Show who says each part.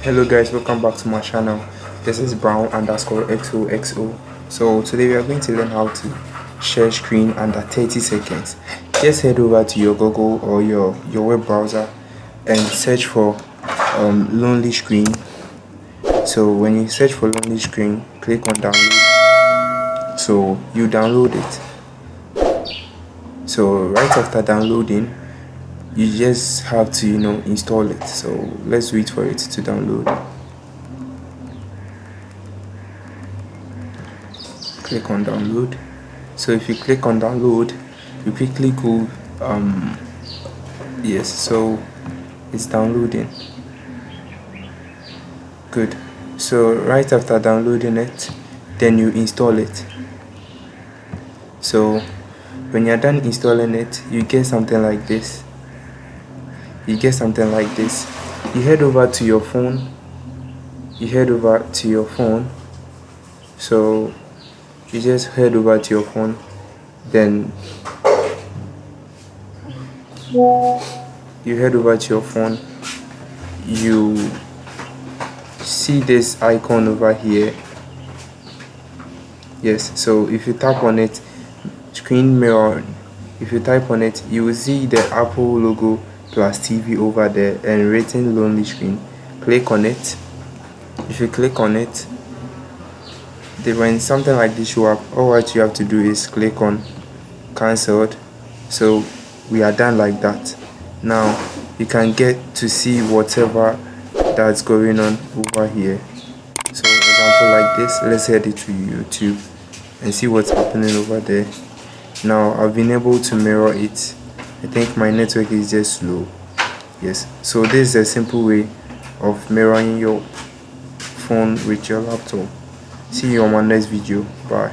Speaker 1: Hello guys, welcome back to my channel. This is brown underscore XOXO. So today we are going to learn how to share screen under 30 seconds. Just head over to your Google or your web browser and search for lonely screen. So when you search for lonely screen, click on download. So you download it. So right after downloading, you just have to install it. So let's wait for it to download. Click on download. So if you click on download, you quickly go yes, so it's downloading. Good. So right after downloading it, then you install it. So when you're done installing it, you get something like this. You head over to your phone. So you just head over to your phone, then you see this icon over here. Yes, so if you tap on it, screen mirror, if you type on it, you will see the Apple logo plus TV over there and written lonely screen. Click on it. If you click on it, then when something like this show up, all what you have to do is click on cancelled. So we are done like that. Now you can get to see whatever that's going on over here. So example like this, let's head it to YouTube and see what's happening over there. Now I've been able to mirror it. I think my network is just slow. Yes, so this is a simple way of mirroring your phone with your laptop. See you on my next video. Bye.